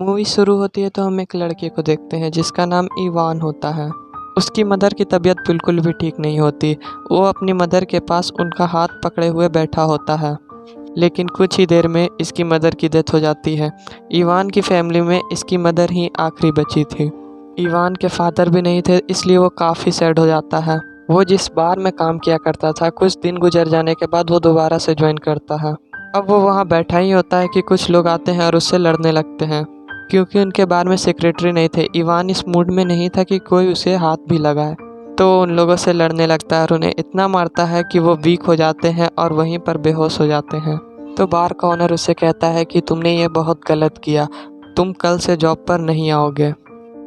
Movie शुरू होती है तो हम एक लड़के को देखते हैं जिसका नाम इवान होता है। उसकी मदर की तबीयत बिल्कुल भी ठीक नहीं होती। वो अपनी मदर के पास उनका हाथ पकड़े हुए बैठा होता है, लेकिन कुछ ही देर में इसकी मदर की डेथ हो जाती है। इवान की फैमिली में इसकी मदर ही आखिरी बची थी। इवान के फादर भी नहीं थे, इसलिए वो काफ़ी सैड हो जाता है। वो जिस बार में काम किया करता था, कुछ दिन गुजर जाने के बाद वो दोबारा से ज्वाइन करता है। अब वो वहाँ बैठा ही होता है कि कुछ लोग आते हैं और उससे लड़ने लगते हैं। क्योंकि उनके बार में सेक्रेटरी नहीं थे, इवान इस मूड में नहीं था कि कोई उसे हाथ भी लगाए, तो उन लोगों से लड़ने लगता है और उन्हें इतना मारता है कि वो वीक हो जाते हैं और वहीं पर बेहोश हो जाते हैं। तो बार का ओनर उससे कहता है कि तुमने ये बहुत गलत किया, तुम कल से जॉब पर नहीं आओगे,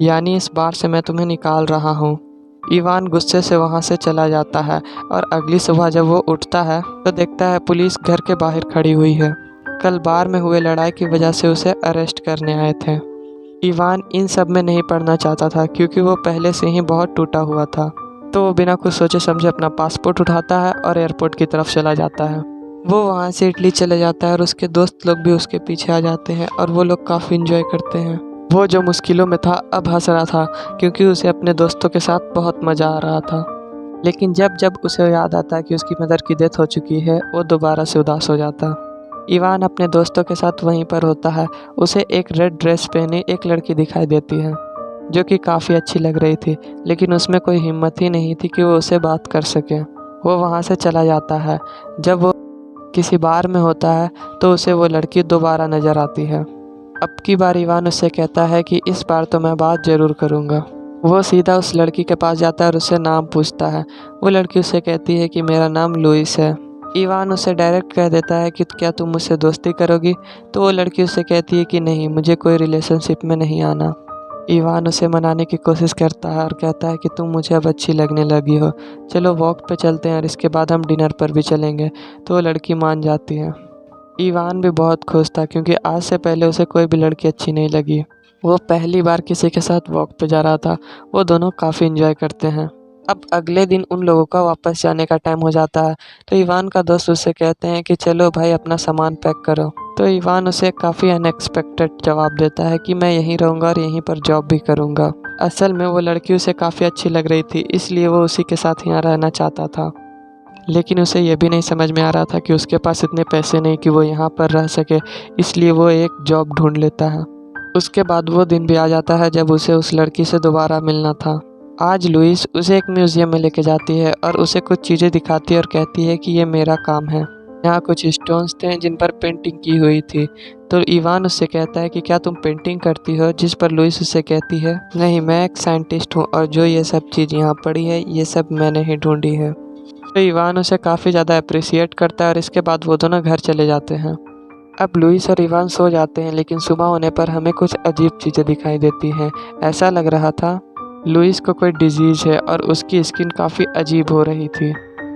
यानी इस बार से मैं तुम्हें निकाल रहा हूँ। इवान गुस्से से वहाँ से चला जाता है और अगली सुबह जब वो उठता है तो देखता है पुलिस घर के बाहर खड़ी हुई है। कल बार में हुए लड़ाई की वजह से उसे अरेस्ट करने आए थे। इवान इन सब में नहीं पढ़ना चाहता था क्योंकि वो पहले से ही बहुत टूटा हुआ था। तो वो बिना कुछ सोचे समझे अपना पासपोर्ट उठाता है और एयरपोर्ट की तरफ चला जाता है। वो वहाँ से इटली चले जाता है और उसके दोस्त लोग भी उसके पीछे आ जाते हैं और वो लोग काफ़ी इंजॉय करते हैं। वो जो मुश्किलों में था अब हंस रहा था क्योंकि उसे अपने दोस्तों के साथ बहुत मज़ा आ रहा था। लेकिन जब जब उसे याद आता है कि उसकी मदर की डेथ हो चुकी है, वो दोबारा से उदास हो जाता। इवान अपने दोस्तों के साथ वहीं पर होता है। उसे एक रेड ड्रेस पहनी एक लड़की दिखाई देती है जो कि काफ़ी अच्छी लग रही थी, लेकिन उसमें कोई हिम्मत ही नहीं थी कि वो उससे बात कर सके। वो वहाँ से चला जाता है। जब वो किसी बार में होता है तो उसे वो लड़की दोबारा नज़र आती है। अब की बार इवान उससे कहता है कि इस बार तो मैं बात ज़रूर करूँगा। वो सीधा उस लड़की के पास जाता है और उससे नाम पूछता है। वो लड़की उससे कहती है कि मेरा नाम लुइस है। इवान उससे डायरेक्ट कह देता है कि क्या तुम मुझसे दोस्ती करोगी? तो वो लड़की उससे कहती है कि नहीं, मुझे कोई रिलेशनशिप में नहीं आना। इवान उसे मनाने की कोशिश करता है और कहता है कि तुम मुझे अब अच्छी लगने लगी हो, चलो वॉक पे चलते हैं और इसके बाद हम डिनर पर भी चलेंगे। तो वो लड़की मान जाती है। इवान भी बहुत खुश था क्योंकि आज से पहले उसे कोई भी लड़की अच्छी नहीं लगी। वो पहली बार किसी के साथ वॉक पे जा रहा था। वो दोनों काफ़ी इंजॉय करते हैं। अब अगले दिन उन लोगों का वापस जाने का टाइम हो जाता है, तो इवान का दोस्त उससे कहते हैं कि चलो भाई अपना सामान पैक करो। तो इवान उसे काफ़ी अनएक्सपेक्टेड जवाब देता है कि मैं यहीं रहूँगा और यहीं पर जॉब भी करूँगा। असल में वो लड़की उसे काफ़ी अच्छी लग रही थी, इसलिए वो उसी के साथ यहाँ रहना चाहता था। लेकिन उसे ये भी नहीं समझ में आ रहा था कि उसके पास इतने पैसे नहीं कि वो यहाँ पर रह सके, इसलिए वो एक जॉब ढूंढ लेता है। उसके बाद वो दिन भी आ जाता है जब उसे उस लड़की से दोबारा मिलना था। आज लुइस उसे एक म्यूज़ियम में लेके जाती है और उसे कुछ चीज़ें दिखाती है और कहती है कि ये मेरा काम है। यहाँ कुछ स्टोन्स थे जिन पर पेंटिंग की हुई थी। तो इवान उससे कहता है कि क्या तुम पेंटिंग करती हो? जिस पर लुइस उससे कहती है नहीं, मैं एक साइंटिस्ट हूँ और जो ये सब चीज़ यहाँ पड़ी है ये सब मैंने ही ढूंढी है। तो इवान उसे काफ़ी ज़्यादा अप्रिसिएट करता है और इसके बाद वो दोनों घर चले जाते हैं। अब लुइस और इवान सो जाते हैं, लेकिन सुबह होने पर हमें कुछ अजीब चीज़ें दिखाई देती हैं। ऐसा लग रहा था लुइस को कोई डिजीज़ है और उसकी स्किन काफ़ी अजीब हो रही थी,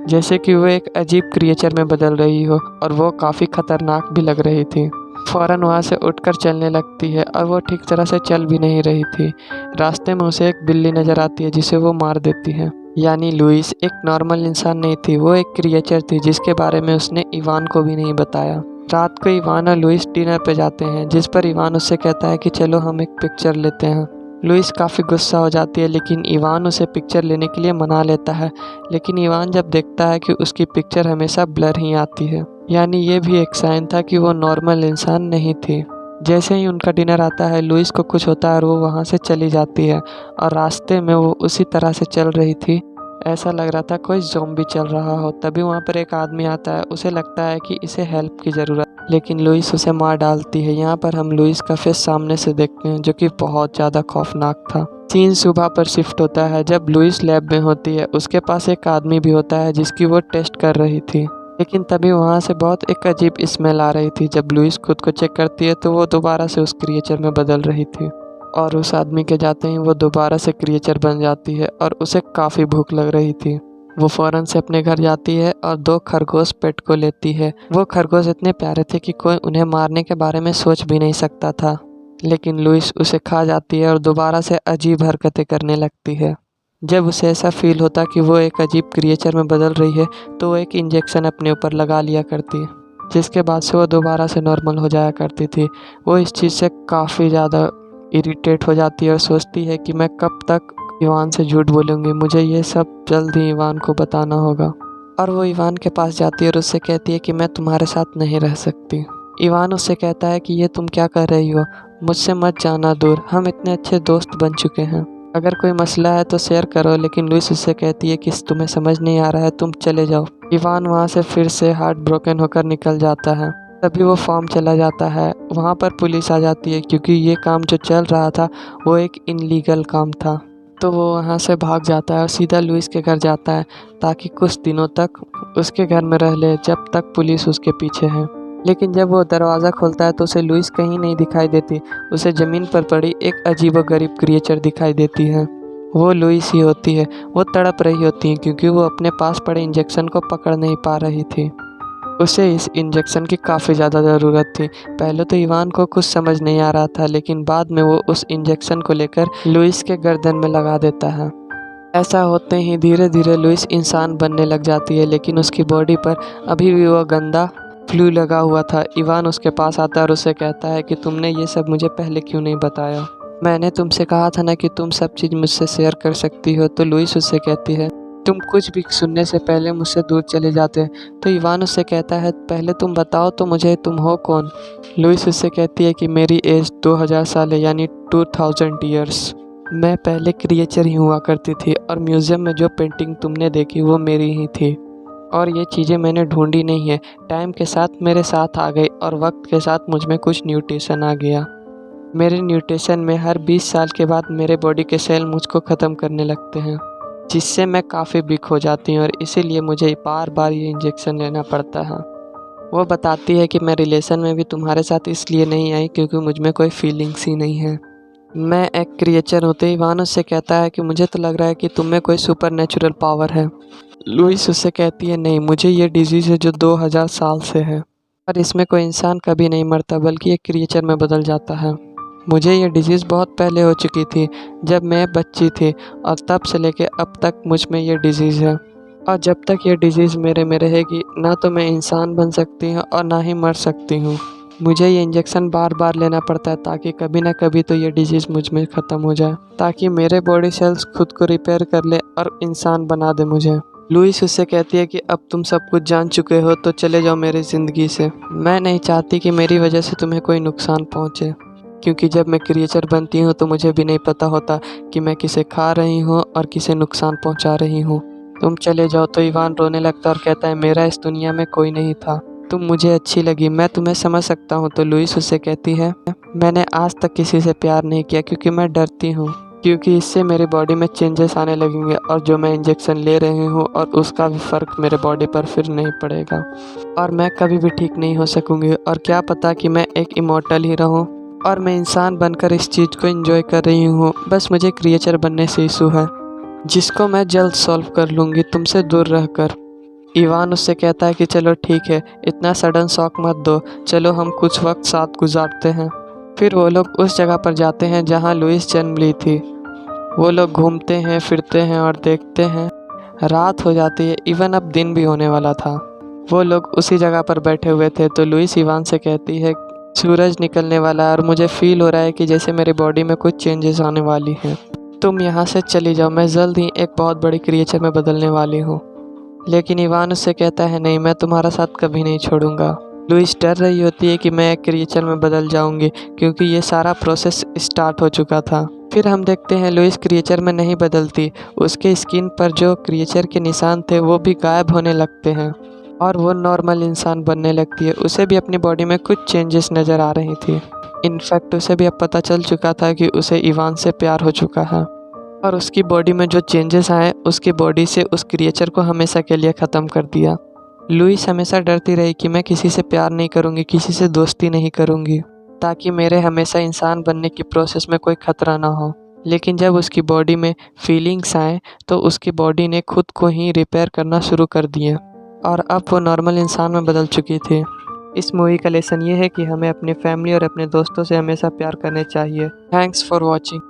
जैसे कि वो एक अजीब क्रिएचर में बदल रही हो, और वो काफ़ी खतरनाक भी लग रही थी। फ़ौरन वहाँ से उठकर चलने लगती है और वो ठीक तरह से चल भी नहीं रही थी। रास्ते में उसे एक बिल्ली नज़र आती है जिसे वो मार देती है। यानी लुइस एक नॉर्मल इंसान नहीं थी, वो एक क्रिएचर थी जिसके बारे में उसने इवान को भी नहीं बताया। रात को इवान और लुइस डिनर पे जाते हैं, जिस पर इवान उससे कहता है कि चलो हम एक पिक्चर लेते हैं। लुइस काफ़ी गुस्सा हो जाती है, लेकिन इवान उसे पिक्चर लेने के लिए मना लेता है। लेकिन इवान जब देखता है कि उसकी पिक्चर हमेशा ब्लर ही आती है, यानी ये भी एक साइन था कि वो नॉर्मल इंसान नहीं थी। जैसे ही उनका डिनर आता है, लुइस को कुछ होता है और वो वहाँ से चली जाती है, और रास्ते में वो उसी तरह से चल रही थी, ऐसा लग रहा था कोई ज़ॉम्बी चल रहा हो। तभी वहाँ पर एक आदमी आता है, उसे लगता है कि इसे हेल्प की ज़रूरत, लेकिन लुइस उसे मार डालती है। यहाँ पर हम लुइस का फेस सामने से देखते हैं जो कि बहुत ज़्यादा खौफनाक था। सीन सुबह पर शिफ्ट होता है जब लुइस लैब में होती है। उसके पास एक आदमी भी होता है जिसकी वो टेस्ट कर रही थी, लेकिन तभी वहाँ से बहुत एक अजीब स्मेल आ रही थी। जब लुइस खुद को चेक करती है तो वो दोबारा से उस क्रिएचर में बदल रही थी, और उस आदमी के जाते ही वो दोबारा से क्रिएचर बन जाती है और उसे काफ़ी भूख लग रही थी। वो फ़ौरन से अपने घर जाती है और 2 खरगोश पेट को लेती है। वो खरगोश इतने प्यारे थे कि कोई उन्हें मारने के बारे में सोच भी नहीं सकता था, लेकिन लुइस उसे खा जाती है और दोबारा से अजीब हरकतें करने लगती है। जब उसे ऐसा फील होता कि वो एक अजीब क्रिएचर में बदल रही है, तो वो एक इंजेक्शन अपने ऊपर लगा लिया करती। जिसके बाद से वो दोबारा से नॉर्मल हो जाया करती थी। वो इस चीज़ से काफ़ी ज़्यादा इरिटेट हो जाती है और सोचती है कि मैं कब तक इवान से झूठ बोलूँगी, मुझे ये सब जल्द ही इवान को बताना होगा। और वो इवान के पास जाती है और उससे कहती है कि मैं तुम्हारे साथ नहीं रह सकती। इवान उससे कहता है कि ये तुम क्या कर रही हो, मुझसे मत जाना दूर, हम इतने अच्छे दोस्त बन चुके हैं, अगर कोई मसला है तो शेयर करो। लेकिन लुइस उससे कहती है कि तुम्हें समझ नहीं आ रहा है, तुम चले जाओ। इवान वहाँ से फिर से हार्ट ब्रोकन होकर निकल जाता है। तभी वो फार्म चला जाता है। वहाँ पर पुलिस आ जाती है क्योंकि ये काम जो चल रहा था वो एक इनलीगल काम था। तो वो वहाँ से भाग जाता है और सीधा लुइस के घर जाता है ताकि कुछ दिनों तक उसके घर में रह ले जब तक पुलिस उसके पीछे है। लेकिन जब वो दरवाज़ा खोलता है तो उसे लुइस कहीं नहीं दिखाई देती। उसे ज़मीन पर पड़ी एक अजीबोगरीब क्रिएचर दिखाई देती है। वो लुइस ही होती है। वो तड़प रही होती है क्योंकि वो अपने पास पड़े इंजेक्शन को पकड़ नहीं पा रही थी। उसे इस इंजेक्शन की काफ़ी ज़्यादा ज़रूरत थी। पहले तो इवान को कुछ समझ नहीं आ रहा था, लेकिन बाद में वो उस इंजेक्शन को लेकर लुइस के गर्दन में लगा देता है। ऐसा होते ही धीरे धीरे लुइस इंसान बनने लग जाती है, लेकिन उसकी बॉडी पर अभी भी वो गंदा फ्लू लगा हुआ था। इवान उसके पास आता है और उसे कहता है कि तुमने ये सब मुझे पहले क्यों नहीं बताया, मैंने तुमसे कहा था ना कि तुम सब चीज़ मुझसे शेयर कर सकती हो। तो लुइस उससे कहती है तुम कुछ भी सुनने से पहले मुझसे दूर चले जाते। तो इवान उससे कहता है पहले तुम बताओ तो मुझे, तुम हो कौन। लुइस उससे कहती है कि मेरी एज 2000 साल है, यानी 2000 ईयर्स। मैं पहले क्रिएचर ही हुआ करती थी और म्यूज़ियम में जो पेंटिंग तुमने देखी वो मेरी ही थी। और ये चीज़ें मैंने ढूंढी नहीं है, टाइम के साथ मेरे साथ आ गई और वक्त के साथ मुझ में कुछ न्यूट्रिशन आ गया। मेरे न्यूट्रिशन में हर 20 साल के बाद मेरे बॉडी के सेल मुझको ख़त्म करने लगते हैं, जिससे मैं काफ़ी वीक हो जाती हूँ और इसीलिए मुझे बार बार ये इंजेक्शन लेना पड़ता है। वो बताती है कि मैं रिलेशन में भी तुम्हारे साथ इसलिए नहीं आई क्योंकि मुझ में कोई फीलिंग्स ही नहीं है। मैं एक क्रिएचर होते ही इवान उससे कहता है कि मुझे तो लग रहा है कि तुम में कोई सुपर नेचुरल पावर है। लुइस उससे कहती है नहीं, मुझे ये डिजीज़ है जो 2000 साल से है और इसमें कोई इंसान कभी नहीं मरता बल्कि एक क्रिएचर में बदल जाता है। मुझे ये डिजीज़ बहुत पहले हो चुकी थी, जब मैं बच्ची थी, और तब से लेके अब तक मुझ में ये डिजीज़ है। और जब तक ये डिजीज़ मेरे में रहेगी ना तो मैं इंसान बन सकती हूँ और ना ही मर सकती हूँ। मुझे ये इंजेक्शन बार बार लेना पड़ता है ताकि कभी ना कभी तो ये डिजीज़ मुझ में ख़त्म हो जाए, ताकि मेरे बॉडी सेल्स खुद को रिपेयर कर ले और इंसान बना दे मुझे। लुइस उससे कहती है कि अब तुम सब कुछ जान चुके हो तो चले जाओ मेरी ज़िंदगी से। मैं नहीं चाहती कि मेरी वजह से तुम्हें कोई नुकसान पहुँचे, क्योंकि जब मैं क्रिएचर बनती हूँ तो मुझे भी नहीं पता होता कि मैं किसे खा रही हूँ और किसे नुकसान पहुँचा रही हूँ। तुम चले जाओ। तो इवान रोने लगता है और कहता है मेरा इस दुनिया में कोई नहीं था, तुम मुझे अच्छी लगी, मैं तुम्हें समझ सकता हूँ। तो लुइस उससे कहती है मैंने आज तक किसी से प्यार नहीं किया क्योंकि मैं डरती हूँ, क्योंकि इससे मेरी बॉडी में चेंजेस आने लगेंगे और जो मैं इंजेक्शन ले रही हूँ और उसका भी फ़र्क मेरे बॉडी पर फिर नहीं पड़ेगा और मैं कभी भी ठीक नहीं हो सकूँगी। और क्या पता कि मैं एक इमॉर्टल ही रहूँ और मैं इंसान बनकर इस चीज़ को एंजॉय कर रही हूँ। बस मुझे क्रिएचर बनने से इशू है, जिसको मैं जल्द सॉल्व कर लूँगी तुमसे दूर रहकर। इवान उससे कहता है कि चलो ठीक है, इतना सडन शॉक मत दो, चलो हम कुछ वक्त साथ गुजारते हैं। फिर वो लोग उस जगह पर जाते हैं जहाँ लुइस जन्म ली थी। वो लोग घूमते हैं, फिरते हैं और देखते हैं। रात हो जाती है, इवन अब दिन भी होने वाला था। वो लोग उसी जगह पर बैठे हुए थे तो लुइस इवान से कहती है सूरज निकलने वाला है और मुझे फील हो रहा है कि जैसे मेरी बॉडी में कुछ चेंजेस आने वाली हैं। तुम यहाँ से चली जाओ, मैं जल्द ही एक बहुत बड़ी क्रिएचर में बदलने वाली हूँ। लेकिन इवान उससे कहता है नहीं, मैं तुम्हारा साथ कभी नहीं छोड़ूंगा। लुइस डर रही होती है कि मैं एक क्रिएचर में बदल जाऊंगी क्योंकि ये सारा प्रोसेस स्टार्ट हो चुका था। फिर हम देखते हैं लुइस क्रिएचर में नहीं बदलती, उसके स्किन पर जो क्रिएचर के निशान थे वो भी गायब होने लगते हैं और वो नॉर्मल इंसान बनने लगती है। उसे भी अपनी बॉडी में कुछ चेंजेस नज़र आ रही थी। इनफैक्ट उसे भी अब पता चल चुका था कि उसे इवान से प्यार हो चुका है और उसकी बॉडी में जो चेंजेस आए उसकी बॉडी से उस क्रिएचर को हमेशा के लिए ख़त्म कर दिया। लुइस हमेशा डरती रही कि मैं किसी से प्यार नहीं करूँगी, किसी से दोस्ती नहीं करूँगी, ताकि मेरे हमेशा इंसान बनने की प्रोसेस में कोई खतरा ना हो। लेकिन जब उसकी बॉडी में फीलिंग्स आए तो उसकी बॉडी ने खुद को ही रिपेयर करना शुरू कर दिया और अब वो नॉर्मल इंसान में बदल चुकी थी। इस मूवी का लेसन ये है कि हमें अपनी फैमिली और अपने दोस्तों से हमेशा प्यार करने चाहिए। Thanks for watching.